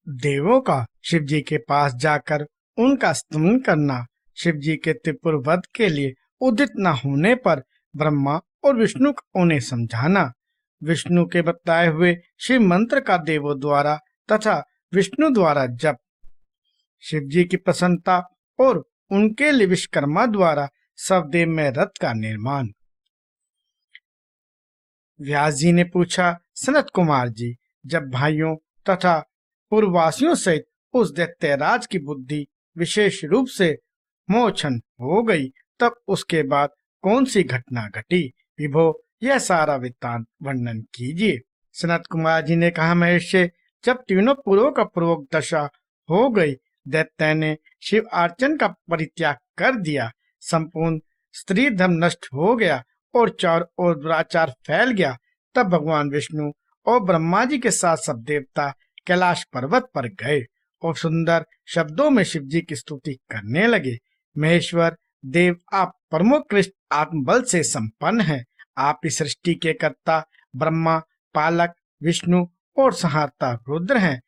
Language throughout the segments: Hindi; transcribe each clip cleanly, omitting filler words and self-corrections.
देवों का शिव जी के पास जाकर उनका स्तुति करना, शिव जी के त्रिपुर वध के लिए उदित न होने पर ब्रह्मा और विष्णु को उन्हें समझाना, विष्णु के बताए हुए शिव मंत्र का देवों द्वारा तथा विष्णु द्वारा जप, शिव जी की प्रसन्नता और उनके लिए विश्वकर्मा द्वारा शवदेव में रथ का निर्माण। व्यास जी ने पूछा, सनत कुमार जी, जब भाइयों तथा पूर्ववासियों सहित उस दैत्यराज की बुद्धि विशेष रूप से मोहन हो गई, तब उसके बाद कौन सी घटना घटी? विभो, यह सारा वृत्तांत वर्णन कीजिए। सनत कुमार जी ने कहा, महेश्वर, जब तीनों पुरों का पूर्वक दशा हो गई, दैत्य ने शिव अर्चन का परित्याग कर दिया, संपूर्ण स्त्री धर्म नष्ट हो गया और चारों ओर दुराचार फैल गया, तब भगवान विष्णु और ब्रह्मा जी के साथ सब देवता कैलाश पर्वत पर गए और सुंदर शब्दों में शिव जी की स्तुति करने लगे। महेश्वर देव, आप परमोत्कृष्ट आत्मबल से संपन्न हैं। आप इस सृष्टि के कर्ता ब्रह्मा, पालक विष्णु और संहारता रुद्र हैं।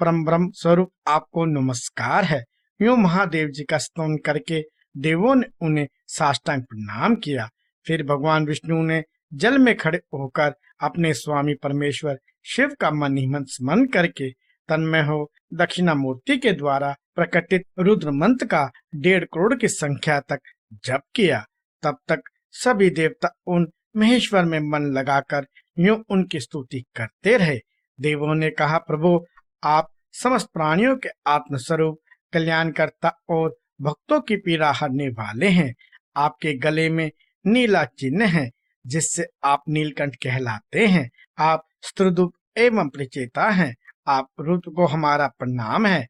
परम ब्रह्म स्वरूप आपको नमस्कार है। यूं महादेव जी का स्तुति करके देवों ने उन्हें साष्टांग प्रणाम किया। फिर भगवान विष्णु ने जल में खड़े होकर अपने स्वामी परमेश्वर शिव का मन ही मन स्मरण करके तन्मय हो दक्षिणा मूर्ति के द्वारा प्रकटित रुद्र मंत्र का 1.5 करोड़ की संख्या तक जप किया। तब तक सभी देवता उन महेश्वर में मन लगाकर यूं उनकी स्तुति करते रहे। देवों ने कहा, प्रभु, आप समस्त प्राणियों के आत्मस्वरूप, कल्याणकर्ता और भक्तों की पीड़ा हरने वाले हैं। आपके गले में नीला चिन्ह है, जिससे आप नीलकंठ कहलाते हैं। आप स्त्रुदुप एवं प्रचेता हैं। आप रुद्र को हमारा प्रणाम है।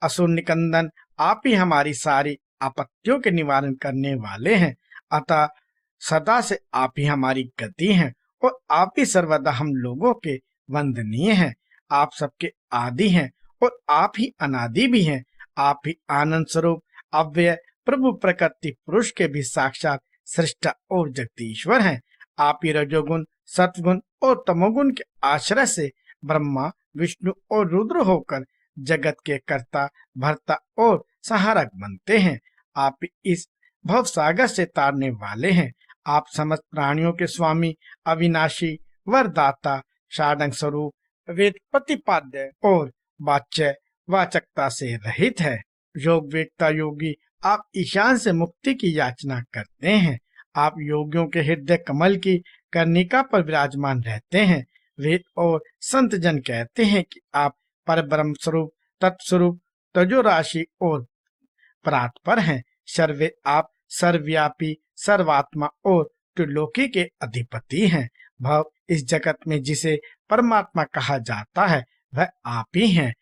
असुर निकंदन, आप ही हमारी सारी आपत्तियों के निवारण करने वाले हैं। अतः सदा से आप ही हमारी गति हैं और आप ही सर्वदा हम लोगों के वंदनीय हैं। आप सबके आदि हैं और आप ही अनादि भी हैं। आप ही आनंद स्वरूप अव्यय प्रभु प्रकृति पुरुष के भी साक्षात सृष्टा और जगदीश्वर हैं। आप ही रजोगुण, सत्वगुण और तमोगुण के आश्रय से ब्रह्मा, विष्णु और रुद्र होकर जगत के कर्ता, भर्ता और संहारक बनते हैं। आप इस भव सागर से तारने वाले हैं। आप समस्त प्राणियों के स्वामी, अविनाशी, वरदाता, साधन स्वरूप, वेद प्रतिपाद्य और वाच्य वाचकता से रहित है। योग वेदता योगी, आप ईशान से मुक्ति की याचना करते हैं। आप योगियों के हृदय कमल की कर्णिका पर विराजमान रहते हैं। वेद और संत जन कहते हैं कि आप परब्रह्म स्वरूप, तत्स्वरूप, तजो राशि और परात्पर हैं। सर्वे आप सर्वव्यापी, सर्वात्मा और त्रिलोकी के अधिपति हैं। भव, इस जगत में जिसे परमात्मा कहा जाता है, वह आप ही हैं।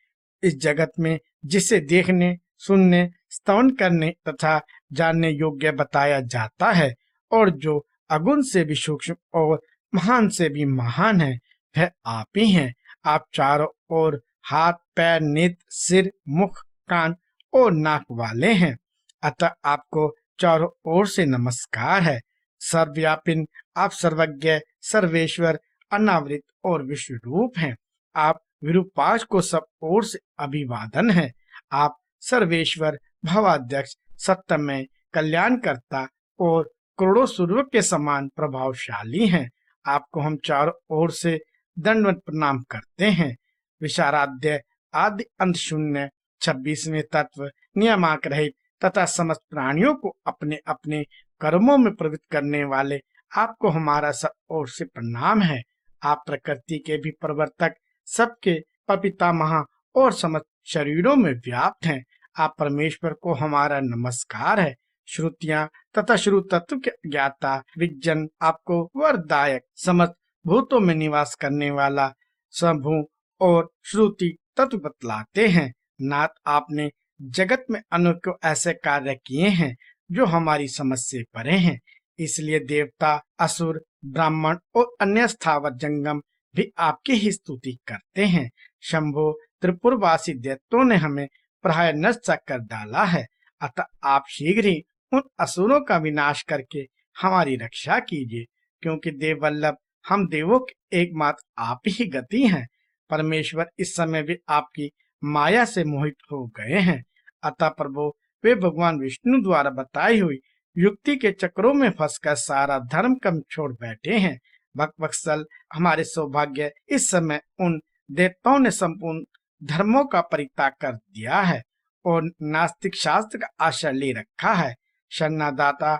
इस जगत में जिसे देखने, सुनने, स्तवन करने तथा जानने योग्य बताया जाता है और जो अगुण से भी सूक्ष्म और महान से भी महान है, वह आप ही हैं। आप चारों ओर हाथ, पैर, नेत्र, सिर, मुख, कान और नाक वाले हैं। अतः आपको चारों ओर से नमस्कार है। सर्वव्यापिन, आप सर्वज्ञ, सर्वेश्वर, अनावृत और विश्व रूप हैं। आप विरूपाक्ष को सब ओर से अभिवादन है। आप सर्वेश्वर, भवाध्यक्ष, सत्यमय, कल्याणकर्ता और करोड़ों सूर्य के समान प्रभावशाली हैं। आपको हम चारों ओर से दंडवत प्रणाम करते हैं। विशाराध्य, आदि अंत शून्य, 26वें तत्व, नियामक रहित तथा समस्त प्राणियों को अपने अपने कर्मों में प्रवृत्त करने वाले आपको हमारा सब ओर से प्रणाम है। आप प्रकृति के भी प्रवर्तक, सबके पितामह और समस्त शरीरों में व्याप्त हैं। आप परमेश्वर को हमारा नमस्कार है। श्रुतियां तथा श्रु तत्व के ज्ञाता विज्ञन, आपको वरदायक, समस्त भूतों में निवास करने वाला स्वभू और श्रुति तत्व बतलाते हैं। नाथ, आपने जगत में अनेकों ऐसे कार्य किए हैं जो हमारी समझ से परे हैं। इसलिए देवता, असुर, ब्राह्मण और अन्य स्थावर जंगम भी आपकी ही स्तुति करते हैं। शंभो, त्रिपुरवासी दैत्यों ने हमें प्राय नष्ट कर डाला है। अतः आप शीघ्र ही उन असुरों का विनाश करके हमारी रक्षा कीजिए, क्योंकि देववल्लभ, हम देवों के एकमात्र आप ही गति हैं। परमेश्वर, इस समय भी आपकी माया से मोहित हो गए हैं। अतः प्रभु वे भगवान विष्णु द्वारा बताई हुई युक्ति के चक्रों में फंसकर सारा धर्म कम छोड़ बैठे हैं। भक्तवत्सल, हमारे सौभाग्य इस समय उन देवताओं ने संपूर्ण धर्मों का परित्याग कर दिया है और नास्तिक शास्त्र का आश्रय ले रखा है। शरणादाता,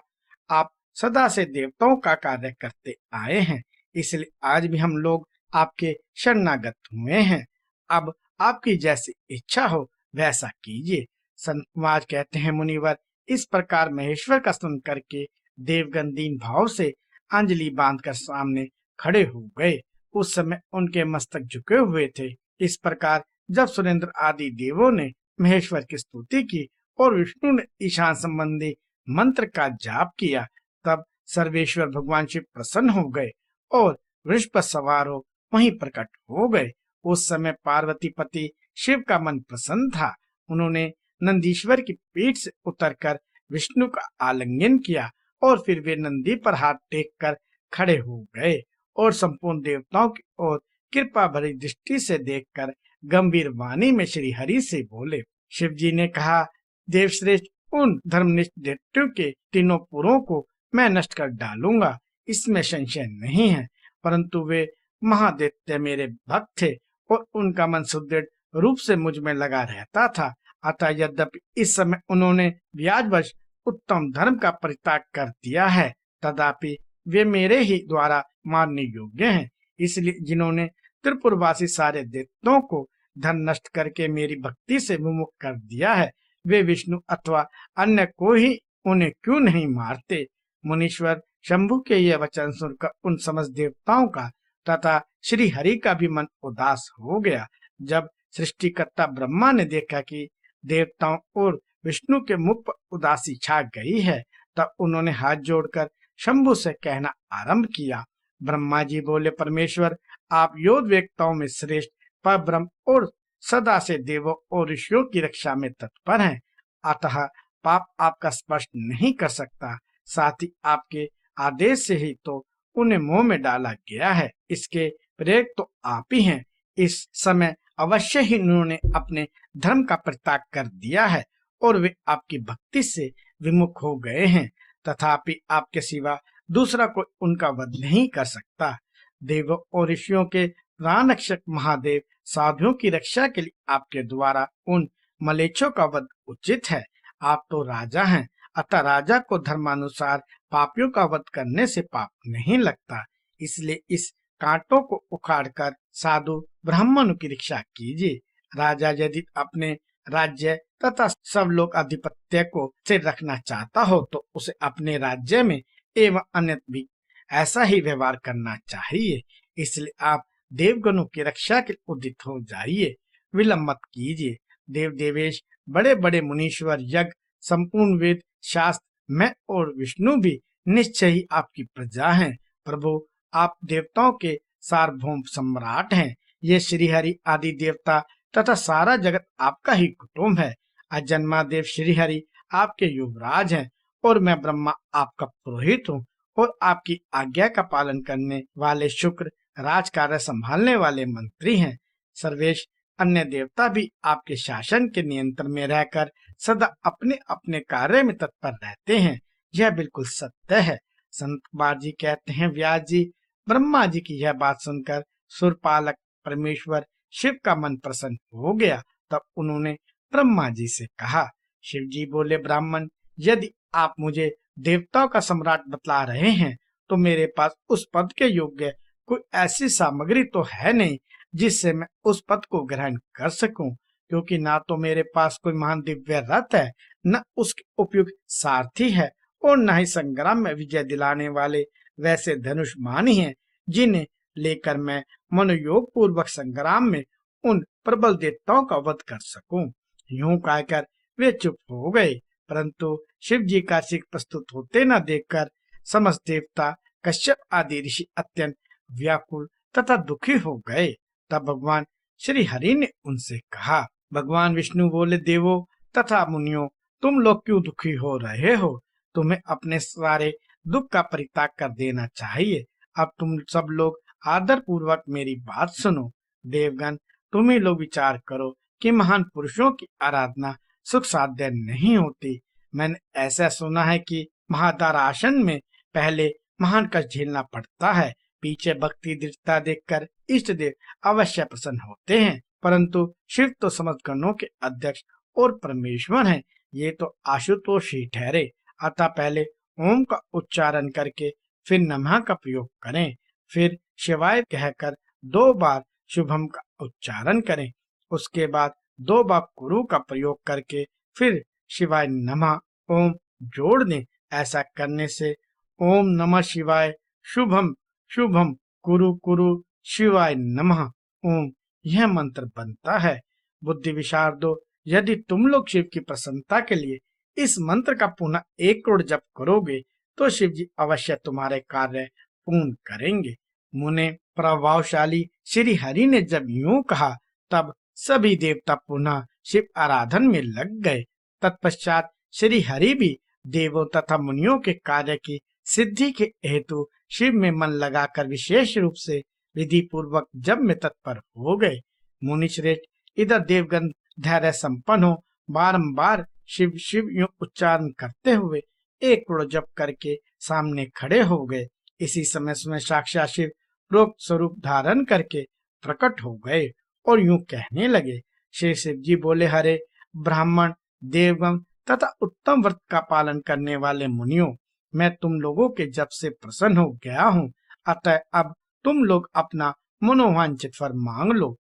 आप सदा से देवताओं का कार्य करते आए हैं, इसलिए आज भी हम लोग आपके शरणागत हुए हैं। अब आपकी जैसी इच्छा हो वैसा कीजिए। संत कुमार कहते हैं, मुनिवर इस प्रकार महेश्वर का स्मरण करके देवगण दीन भाव से अंजलि बांधकर सामने खड़े हो गए। उस समय उनके मस्तक झुके हुए थे। इस प्रकार जब सुरेंद्र आदि देवों ने महेश्वर की स्तुति की और विष्णु ने ईशान संबंधी मंत्र का जाप किया, तब सर्वेश्वर भगवान शिव प्रसन्न हो गए और वृष पर सवार हो वहीं प्रकट हो गए। उस समय पार्वती पति शिव का मन प्रसन्न था। उन्होंने नंदीश्वर की पीठ से उतरकर विष्णु का आलिंगन किया और फिर वे नंदी पर हाथ टेक कर खड़े हो गए और संपूर्ण देवताओं की ओर कृपा भरी दृष्टि से देखकर गंभीर वाणी में श्री हरि से बोले। शिव जी ने कहा, देवश्रेष्ठ, उन धर्मनिष्ठ दैत्यों के तीनों पुरों को मैं नष्ट कर डालूंगा, इसमें संशय नहीं है। परंतु वे महादैत्य मेरे भक्त थे और उनका मन सुदृढ़ रूप से मुझ में लगा रहता था। अतः यद्यपि इस समय उन्होंने व्याजवश उत्तम धर्म का परित्याग कर दिया है, तथापि वे मेरे ही द्वारा मारने योग्य हैं। इसलिए जिन्होंने त्रिपुरवासी सारे दैत्यों को धन नष्ट करके मेरी भक्ति से विमुख कर दिया है, वे विष्णु अथवा अन्य को ही उन्हें क्यों नहीं मारते। मुनीश्वर, शंभु के ये वचन सुनकर उन समस्त देवताओं का तथा श्री हरि का भी मन उदास हो गया। जब सृष्टिकर्ता ब्रह्मा ने देखा कि देवताओं और विष्णु के मुख पर उदासी छा गई है, तब उन्होंने हाथ जोड़कर शंभु से कहना आरंभ किया। ब्रह्मा जी बोले, परमेश्वर, आप योद्ध वेत्ताओं में श्रेष्ठ परब्रह्म और सदा से देवों और ऋषियों की रक्षा में तत्पर हैं, अतः पाप आपका स्पर्श नहीं कर सकता। साथ ही आपके आदेश से ही तो उन्हें मोह में डाला गया है, इसके प्रेरक तो आप ही हैं। इस समय अवश्य ही उन्होंने अपने धर्म का परित्याग कर दिया है और वे आपकी भक्ति से विमुख हो गए हैं, तथापि आपके सिवा दूसरा कोई उनका वध नहीं कर सकता। देवों और ऋषियों के प्राण रक्षक महादेव साधुओं की रक्षा के लिए आपके द्वारा उन मलेच्छों का वध उचित है। आप तो राजा हैं, अतः राजा को धर्मानुसार पापियों का वध करने से पाप नहीं लगता। इसलिए इस कांटों को उखाड़कर साधु ब्राह्मणों की रक्षा कीजिए। राजा यदि अपने राज्य तथा सब लोग आधिपत्य को स्थिर रखना चाहता हो तो उसे अपने राज्य में एवं अन्य भी ऐसा ही व्यवहार करना चाहिए। इसलिए आप देवगणों की रक्षा के उदित हो जाइए, विलंब मत कीजिए। देव देवेश, बड़े बड़े मुनीश्वर, यज्ञ, संपूर्ण वेद शास्त्र, मैं और विष्णु भी निश्चय ही आपकी प्रजा हैं। प्रभु, आप देवताओं के सार्वभौम सम्राट हैं। ये श्रीहरि आदि देवता तथा सारा जगत आपका ही कुटुंब है। अजन्मादेव श्रीहरि आपके युवराज हैं और मैं ब्रह्मा आपका पुरोहित हूँ और आपकी आज्ञा का पालन करने वाले शुक्र राज कार्य संभालने वाले मंत्री हैं। सर्वेश, अन्य देवता भी आपके शासन के नियंत्रण में रहकर सदा अपने अपने कार्य में तत्पर रहते हैं। यह बिल्कुल सत्य है। संत कुमार जी कहते हैं, व्यास जी, ब्रह्मा जी की यह बात सुनकर सुरपालक परमेश्वर शिव का मन प्रसन्न हो गया। तब उन्होंने ब्रह्मा जी से कहा। शिव जी बोले, ब्राह्मण, यदि आप मुझे देवताओं का सम्राट बतला रहे हैं तो मेरे पास उस पद के योग्य कोई ऐसी सामग्री तो है नहीं जिससे मैं उस पद को ग्रहण कर सकूं, क्योंकि ना तो मेरे पास कोई महान दिव्य रथ है, न उसके उपयुक्त सारथी है और न ही संग्राम में विजय दिलाने वाले वैसे धनुष्मानी हैं जिन्हें लेकर मैं मनोयोग पूर्वक संग्राम में उन प्रबल देवताओं का वध कर सकूं। यूं कहकर वे चुप हो गए, परंतु शिव जी का शीघ्र प्रस्तुत होते न देखकर समस्त देवता कश्यप आदि ऋषि अत्यंत व्याकुल तथा दुखी हो गए। तब भगवान श्री हरि ने उनसे कहा। भगवान विष्णु बोले, देवों तथा मुनियों, तुम लोग क्यों दुखी हो रहे हो? तुम्हें अपने सारे दुख का परित्याग कर देना चाहिए। अब तुम सब लोग आदर पूर्वक मेरी बात सुनो। देवगण, तुम ही लोग विचार करो कि महान पुरुषों की आराधना सुख साध्य नहीं होती। मैंने ऐसा सुना है कि महादारासन में पहले महान कष्ट झेलना पड़ता है, पीछे भक्ति दृढ़ता देखकर इष्ट देव अवश्य प्रसन्न होते हैं। परंतु शिव तो समस्त गणों के अध्यक्ष और परमेश्वर हैं, ये तो आशुतोष ही ठहरे। अतः पहले ओम का उच्चारण करके फिर नमः का प्रयोग करें, फिर शिवाय कहकर 2 बार शुभम का उच्चारण करें, उसके बाद 2 बार कुरु का प्रयोग करके फिर शिवाय नमः ओम जोड़ दें। ऐसा करने से ओम नमः शिवाय शुभम शुभम कुरु कुरु शिवाय नमः ओम यह मंत्र बनता है। बुद्धि विशारदो, यदि तुम लोग शिव की प्रसन्नता के लिए इस मंत्र का पुनः 1 करोड़ जप करोगे तो शिव जी अवश्य तुम्हारे कार्य पूर्ण करेंगे। मुने प्रभावशाली श्री हरि ने जब यूं कहा तब सभी देवता पुनः शिव आराधन में लग गए। तत्पश्चात श्री हरि भी देवों तथा मुनियों के कार्य की सिद्धि के हेतु शिव में मन लगाकर विशेष रूप से विधि पूर्वक जप में तत्पर हो गए। मुनि श्रेष्ठ इधर देवगण धैर्य संपन्न हो बारंबार शिव शिव यूं उच्चारण करते हुए 1 करोड़ जप करके सामने खड़े हो गए। इसी समय साक्षात शिव प्रोक्त स्वरूप धारण करके प्रकट हो गए और यूं कहने लगे। श्री शिव जी बोले, हरे ब्राह्मण देवगण तथा उत्तम व्रत का पालन करने वाले मुनियों, मैं तुम लोगों के जप से प्रसन्न हो गया हूँ, अतः अब तुम लोग अपना मनोवांछित फल मांग लो।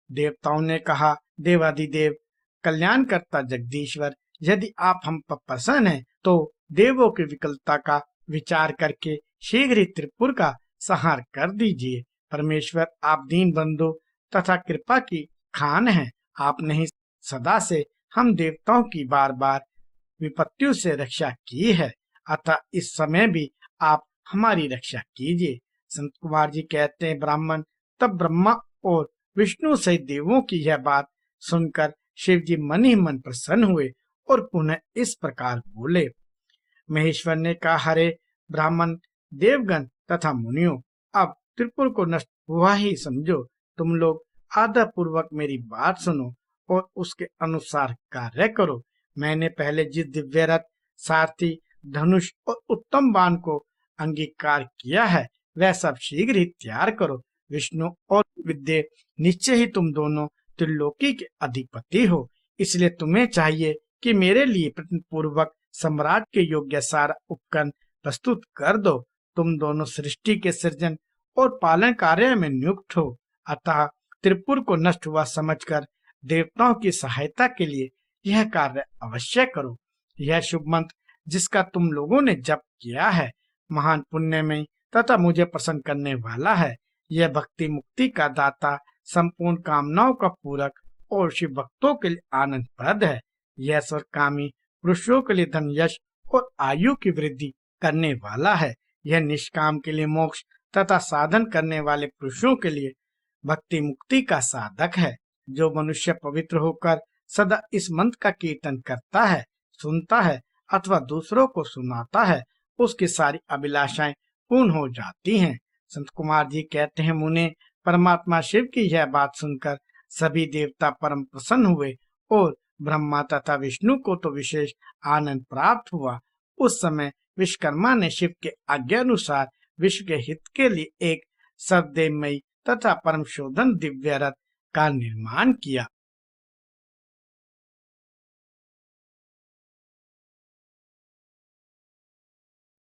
देवताओं ने कहा, देवाधिदेव कल्याणकर्ता जगदीश्वर, यदि आप हम पर प्रसन्न हैं तो देवों की विकलता का विचार करके शीघ्र ही त्रिपुर का संहार कर दीजिए। परमेश्वर, आप दीन बंधु तथा कृपा की खान हैं, आपने ही सदा से हम देवताओं की बार बार विपत्तियों से रक्षा की है, अतः इस समय भी आप हमारी रक्षा कीजिए। संत कुमार जी कहते हैं, ब्राह्मण तब ब्रह्मा और विष्णु सहित देवों की यह बात सुनकर शिव जी मन ही मन प्रसन्न हुए और पुनः इस प्रकार बोले। महेश्वर ने कहा, हरे ब्राह्मण देवगण तथा मुनियों, अब त्रिपुर को नष्ट हुआ ही समझो। तुम लोग आदर पूर्वक मेरी बात सुनो और उसके अनुसार कार्य करो। मैंने पहले जिस दिव्य रथ, सारथी, धनुष और उत्तम बाण को अंगीकार किया है वह सब शीघ्र ही तैयार करो। विष्णु और विद्या निश्चय ही तुम दोनों त्रिलोकी के अधिपति हो, इसलिए तुम्हें चाहिए कि मेरे लिए प्रयत्न पूर्वक सम्राट के योग्य सारा उपकरण प्रस्तुत कर दो। तुम दोनों सृष्टि के सृजन और पालन कार्य में नियुक्त हो, अतः त्रिपुर को नष्ट हुआ समझकर देवताओं की सहायता के लिए यह कार्य अवश्य करो। यह शुभ मंत्र जिसका तुम लोगों ने जप किया है महान पुण्य में तथा मुझे प्रसन्न करने वाला है। यह भक्ति मुक्ति का दाता, संपूर्ण कामनाओं का पूरक और शिव भक्तों के लिए आनंद प्रद है। यह स्वर्गकामी पुरुषों के लिए धन, यश और आयु की वृद्धि करने वाला है। यह निष्काम के लिए मोक्ष तथा साधन करने वाले पुरुषों के लिए भक्ति मुक्ति का साधक है। जो मनुष्य पवित्र होकर सदा इस मंत्र का कीर्तन करता है, सुनता है अथवा दूसरों को सुनाता है, उसकी सारी अभिलाषाएं पूर्ण हो जाती हैं। संत कुमार जी कहते हैं, मुने परमात्मा शिव की यह बात सुनकर सभी देवता परम प्रसन्न हुए और ब्रह्मा तथा विष्णु को तो विशेष आनंद प्राप्त हुआ। उस समय विश्वकर्मा ने शिव के आज्ञा अनुसार विश्व के हित के लिए एक सर्वदेवमयी तथा परम शोधन दिव्य रथ का निर्माण किया।